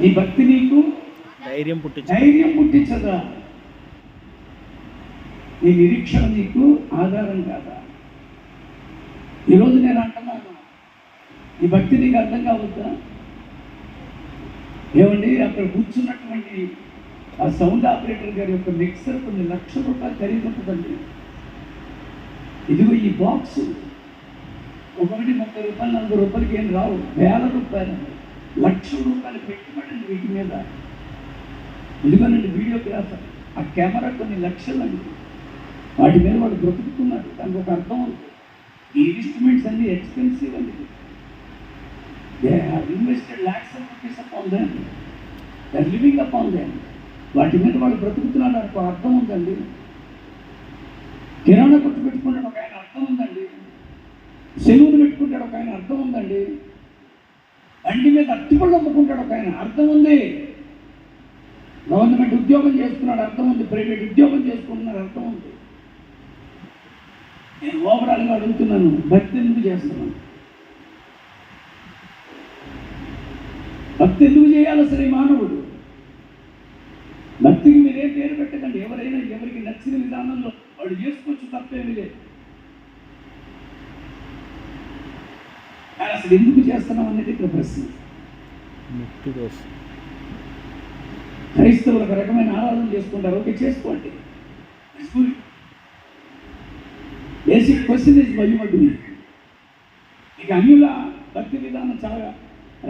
నీ భక్తి నీకు ధైర్యం పుట్టించదా? నీ నిరీక్షణ నీకు ఆధారం కాదా? ఈరోజు నేను అంటున్నాను, ఈ భక్తి నీకు అర్థం కావద్దా? ఏమండి, అక్కడ కూర్చున్నటువంటి ఆ సౌండ్ ఆపరేటర్ గారి యొక్క మిక్సర్ కొన్ని లక్షల రూపాయలు ఖరీదు ఉంటుందండి. ఇదిగో ఈ బాక్స్ ఒకటి 30 రూపాయలు 40 రూపాయలకి ఏం రావు, వేల రూపాయలు, లక్షల రూపాయలు పెట్టుబడండి వీటి మీద. ఇదిగోనండి వీడియోగ్రాఫర్, ఆ కెమెరా కొన్ని లక్షలండి, వాటి మీద వాడు బ్రతుకుతున్నారు. దానికి ఒక అర్థం ఉంది. ఈ ఇన్స్ట్రుమెంట్స్ అన్ని ఎక్స్పెన్సివ్ అండి. They have invested lakhs of rupees upon them, they are living upon them. వాటి మీద వాళ్ళు బ్రతుకుతున్నాడు అనుకో అర్థం ఉందండి. కిరాణా కొట్టు పెట్టుకుంటాడు ఒక ఆయన, అర్థం ఉందండి. సెలవులు పెట్టుకుంటాడు ఒక ఆయన, అర్థం ఉందండి. బండి మీద అట్టిపళ్ళు అమ్ముకుంటాడు ఒక ఆయన, అర్థం ఉంది. గవర్నమెంట్ ఉద్యోగం చేస్తున్నాడు, అర్థం ఉంది. ప్రైవేట్ ఉద్యోగం చేసుకుంటున్నాడు, అర్థం ఉంది. నేను ఓవరాల్గా అడుగుతున్నాను, భక్తి ఎందుకు చేస్తున్నాను? భక్తి ఎందుకు చేయాలి అసలు ఈ మానవుడు? భక్తికి మీరేం పేరు పెట్టకండి. ఎవరైనా ఎవరికి నచ్చిన విధానంలో వాడు చేసుకోవచ్చు, తప్పేమీ లేదు. కానీ అసలు ఎందుకు చేస్తున్నాం అనేది ఇక్కడ ప్రశ్న. క్రైస్తవులు ఒక రకమైన ఆరాధన చేసుకుంటారు, ఓకే చేసుకోండి. Basic question is why you are doing. ఇక అన్యుల భక్తి విధానం చాలా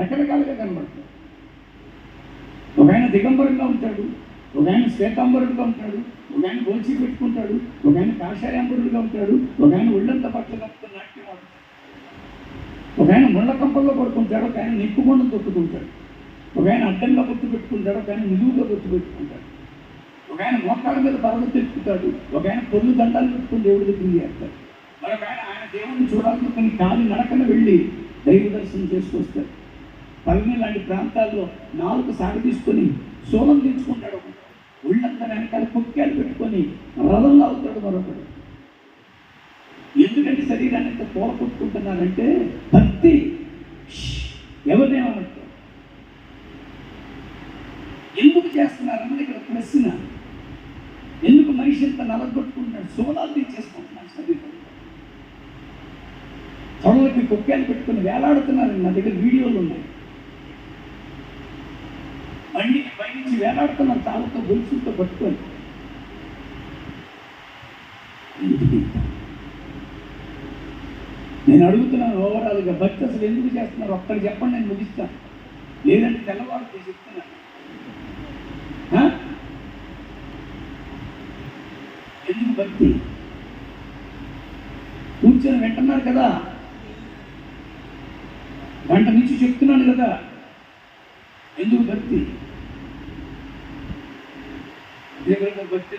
రకరకాలుగా కనబడుతుంది. ఒక ఆయన దిగంబరంగా ఉంటాడు, ఒక ఆయన శ్వేతాంబరుడుగా ఉంటాడు, ఒక ఆయన గోల్చి పెట్టుకుంటాడు, ఒక ఆయన కాషాయాంబరుడుగా ఉంటాడు, ఒక ఆయన ఒళ్ళంత బట్టలు కప్పుకుని నాట్యం ఆడుతాడు, ఒక ఆయన ముళ్ళ కంపల్లో పడుకుంటాడు, ఒక ఆయన నిప్పుకొండను తొక్కుతుంటాడు, ఒక ఆయన అడ్డంగా గుర్తు పెట్టుకుంటాడు, ఒక ఆయన నిలువుగా గుర్తు పెట్టుకుంటాడు, ఒక ఆయన మోకాళ్ళ మీద పర్వతం ఎక్కుతాడు, ఒక ఆయన పొల్లు దండాలు పెట్టుకుని దేవుడి దగ్గరికి చేస్తాడు, మరొక ఆయన దేవుడిని చూడాలనుకుని కాలి నడకన వెళ్ళి దైవ దర్శనం చేసుకొస్తాడు. పల్ని లాంటి ప్రాంతాల్లో 4 సాగు తీసుకొని సోలం తీసుకుంటాడు, ఒళ్ళంతా వెనకాల కుక్కాలు పెట్టుకొని రథంలో అవుతాడు మరొకడు. ఎందుకంటే శరీరాన్ని ఎంత తోల కొట్టుకుంటున్నారంటే భక్తి ఎవరినేమన్నట్టు ఎందుకు చేస్తున్నారన్నది ఇక్కడ ప్రశ్న. ఎందుకు మనిషి ఎంత నలగొట్టుకుంటున్నాడు? సోలాలు తీసేసుకుంటున్నాడు శరీరం, తొడలకి కుక్కాలు పెట్టుకుని వేలాడుతున్నారు. నా దగ్గర వీడియోలు ఉన్నాయి. బండికి పైనుంచి వేలాడుతున్నారు తాళ్ళతో గొలుసులతో పట్టుకొని. నేను అడుగుతున్నాను ఓవరాల్గా భక్తి అసలు ఎందుకు చేస్తున్నారు ఒక్కరు చెప్పండి, నేను ముగిస్తాను. లేదంటే తెల్లవారు చెప్తున్నాను. ఎందుకు భక్తి? కూర్చొని వింటున్నారు కదా, గంట నుంచి చెప్తున్నాను కదా, ఎందుకు భక్తి? భక్తి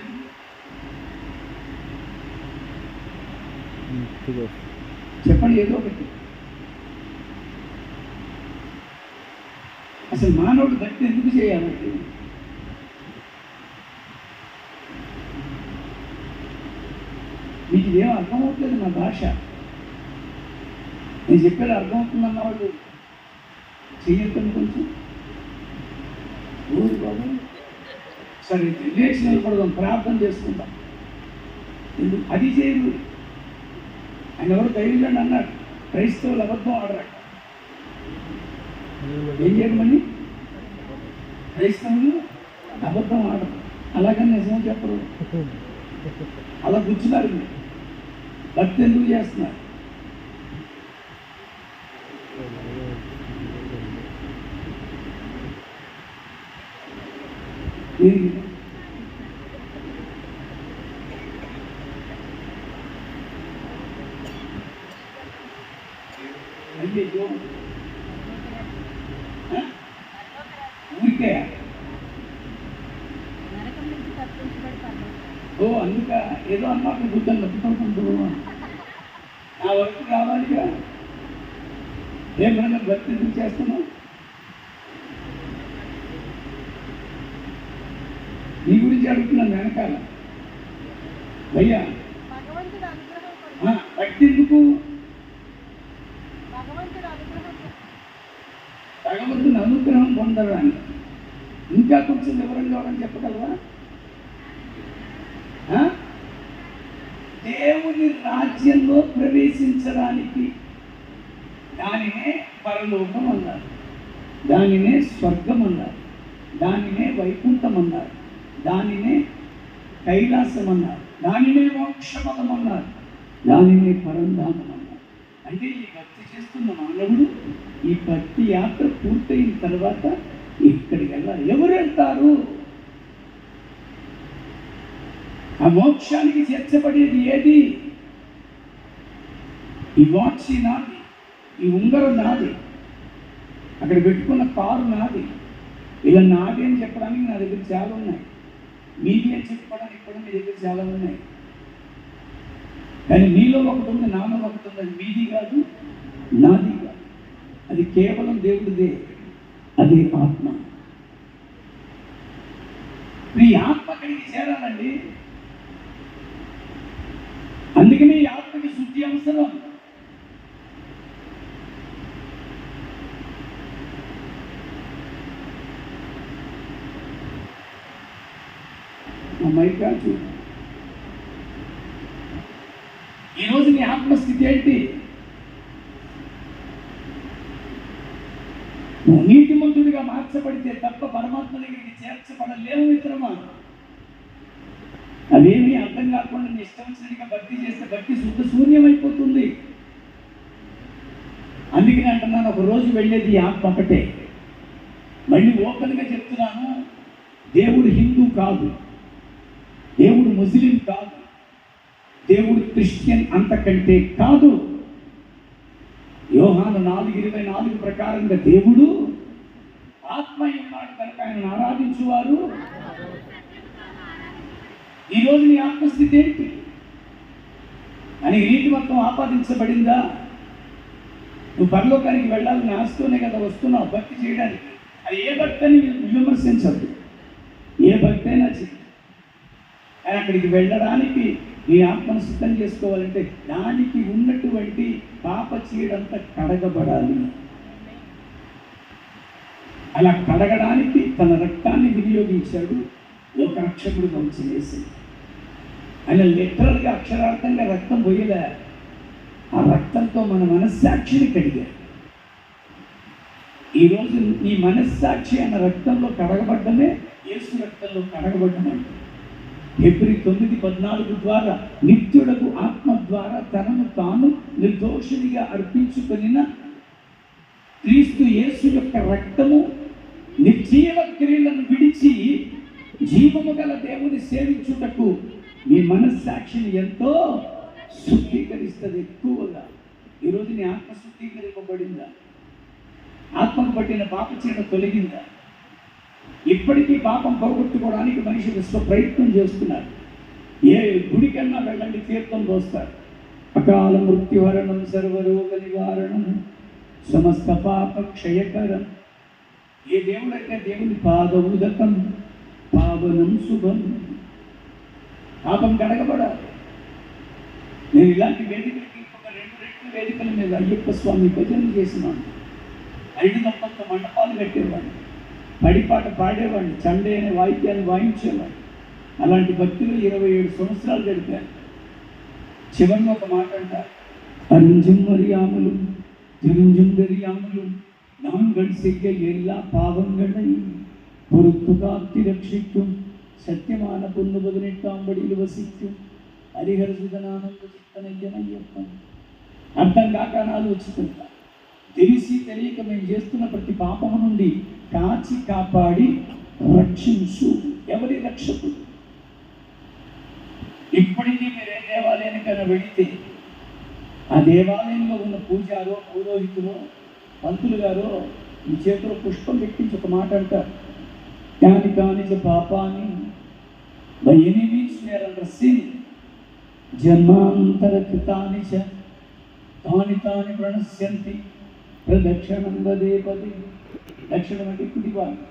చెప్పండి, ఏదో ఒకటి. అసలు మానవుడు భక్తి ఎందుకు చేయాలంటే మీకు ఇదేమో అర్థమవుతుంది. నా భాష నేను చెప్పేది అర్థమవుతుందన్న వాళ్ళు చెయ్యొద్దని కొంచెం ఊరు బాబు. సరే లేచి నిలబడదాం, ప్రార్థన చేసుకుందాం. ఎందుకు అది చేయదు? ఆయన ఎవరు దైవజనుడు అన్నాడు, క్రైస్తవులు అబద్ధం ఆడరాడు. ఏం చేయమని? క్రైస్తవులు అబద్ధం ఆడరు, అలాగని నిజం చెప్పరు. అలా కూర్చున్నారు. భక్తి ఎందుకు చేస్తున్నారు? అయ్యో ఊరికే ఓ అందుక ఏదో అన్నమాట బుద్ధం తప్పుకుంటూ నా వరకు కావాలిగా. ఏమన్నా భక్తి ఎందుకు చేస్తున్నావు? నీ గురించి అడుగుతున్నాను వెనకాల. భయ్యా భక్తి ఎందుకు? భగవంతుని అనుగ్రహం పొందడానికి. ఇంకా కొంచెం వివరంగా ఎవరని చెప్పగలరా? దేవుని రాజ్యంలో ప్రవేశించడానికి దానినే పరలోకం అన్నారు, దానినే స్వర్గం అన్నారు, దానినే వైకుంఠం అన్నారు, దానినే కైలాసం అన్నారు, దానినే మోక్షపదం అన్నారు, దానినే పరంధామం అన్నారు. అంటే ఈ భక్తి చేస్తున్న మానవుడు ఈ భక్తి యాత్ర పూర్తయిన తర్వాత ఇక్కడికి వెళ్ళాలి. ఎవరు వెళ్తారు? ఆ మోక్షానికి చేర్చబడేది ఏది? ఈ వాచ్ నాది, ఈ ఉంగరం నాది, అక్కడ పెట్టుకున్న కారు నాది. ఇలా నాది అని చెప్పడానికి నా దగ్గర చాలా ఉన్నాయి, మీది అని చెప్పుకోవడానికి కూడా మీ దగ్గర చాలా ఉన్నాయి. కానీ మీలో ఒకటి ఉంది, నాలో ఒకటి ఉంది. అది మీది కాదు, నాది కాదు, అది కేవలం దేవుడిదే. అది ఆత్మ. ఈ ఆత్మ అక్కడికి చేరాలండి. అందుకని ఈ ఆత్మకి శుద్ధి అవసరం. మైకాచు ఈరోజు నీ ఆత్మస్థితి ఏంటి? నీతిమంతుడిగా మార్చబడితే తప్ప పరమాత్మ దగ్గరికి చేర్చబడలేవు మిత్రమా. అవేమీ అర్థం కాకుండా నీ ఇష్టం వచ్చినట్టుగా భక్తి చేస్తే భక్తి శుద్ధ శూన్యమైపోతుంది. అందుకని అంటున్నాను, ఒక రోజు వెళ్ళేది ఆత్మ ఒకటే. మళ్ళీ ఓపెన్గా చెప్తున్నాను, దేవుడు హిందూ కాదు, దేవుడు ముస్లిం కాదు, దేవుడు క్రిస్టియన్ అంతకంటే కాదు. యోహాను 4:24 ప్రకారంగా దేవుడు ఆత్మ ఉన్నాడు కనుక ఆయన ఆరాధించువారు. ఈరోజు నీ ఆత్మస్థితి ఏంటి? అని నీతి మొత్తం ఆపాదించబడిందా? నువ్వు పరలోకానికి వెళ్ళాలని ఆస్తూనే కదా వస్తున్నావు భక్తి చేయడానికి. అది ఏ భక్తి అని విమర్శించద్దు, ఏ భక్తి అయినా చెయ్యి. కానీ అక్కడికి వెళ్ళడానికి నీ ఆత్మను సిద్ధం చేసుకోవాలంటే దానికి ఉన్నటువంటి పాప చీడంతా కడగబడాలి. అలా కడగడానికి తన రక్తాన్ని వినియోగించాడు లోకరక్షకుడిగా వచ్చేసి. ఆయన లిటరల్గా అక్షరార్థంగా రక్తం పోయలే, ఆ రక్తంతో మన మనస్సాక్షిని కడిగాడు. ఈరోజు నీ మనస్సాక్షి అన్న రక్తంలో కడగబడ్డమే యేసు రక్తంలో కడగబడ్డమంటే. హెబ్రీ 9:14 ద్వారా నిత్యుడకు ఆత్మ ద్వారా తనను తాను నిర్దోషునిగా అర్పించుకొనిన క్రీస్తు యేసు యొక్క రక్తము నిర్జీవ క్రియలను విడిచి జీవము గల దేవుని సేవించుటకు మీ మనస్సాక్షిని ఎంతో శుద్ధీకరిస్తుంది. ఎక్కువగా ఈరోజు నీ ఆత్మ శుద్ధీకరింపబడిందా? ఆత్మకు పట్టిన పాప చీడ తొలగిందా? ఇప్పటికీ పాపం పోగొట్టుకోవడానికి మనిషి విశ్వ ప్రయత్నం చేస్తున్నారు. ఏ గుడికన్నా వెళ్ళండి, తీర్థం పోస్తారు. అకాల మృత్యుహరణం, సర్వరోగ నివారణం, సమస్త పాప క్షయకరం. ఏ దేవుడైతే దేవుని పాదోదకం పావనం శుభం. పాపం కడగబడాలి. నేను ఇలాంటి వేదికలకి ఒక 2 రెట్లు వేదికల మీద అయ్యప్ప స్వామి భజనలు చేసినాను. 590 మండపాలు కట్టేవాడిని, పడిపాట పాడేవాడిని, చండే అనే వాయిద్యాన్ని వాయించేవాడిని. అలాంటి భక్తులు 27 సంవత్సరాలు గడిపారు. చివరిలో ఒక మాట అంటారు, அறிஞ்சும் அறியாமலும் தெரிஞ்சும் தெரியாமலும் நாங்கள் செய்ய எல்லா பாவங்களை பொறுத்து காத்து ரட்சிக்கும் சத்தியமான பொண்ணு 18ஆம் படியில் வசிக்கும் హరిహర సుధనానంద చిత్తనయ్యనయ్యప్పన్. అర్థం కాక ఆలోచిస్తుంటా. తెలిసి తెలియక మేము చేస్తున్న ప్రతి పాపము నుండి కాచి కాపాడి రక్షించు. ఎవరి రక్షకుడు? ఇప్పటికీ మీరు ఏ దేవాలయానికైనా వెళితే ఆ దేవాలయంలో ఉన్న పూజారో పురోహితులో పంతులు గారో మీ చేతిలో పుష్పం పెట్టించి ఒక మాట అంటారు, యాని కాని పాపాన్ని by any means where under sin జన్మాంతర కృతాని చ తాని తాని ప్రణశ్యంతి ప్రదక్షిణం వదే పదే. దక్షిణం అంటే కుడివాడు.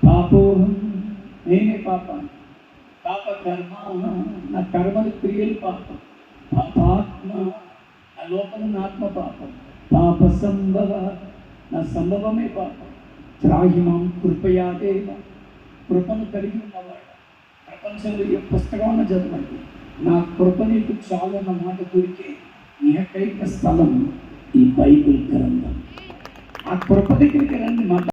పాపోహం, నేనే పాపాన్ని. పాప కర్మ, నా కర్మలు క్రియలు పాపం. పాపాత్మ, నా లోపల నా ఆత్మ పాపం. పాప సంభవ, నా సంభవమే పాపం. త్రాహి మాం కృపయా దేవ, కృపను కలిగి ఉన్నవాడు. ప్రపంచంలో ఏ పుస్తకం చదవండి, నా కృప నీకు చాలు అన్న మాట దొరికే ఏకైక స్థలం ఈ బైబిల్ గ్రంథం. ఆ కృప దగ్గరికి రండి.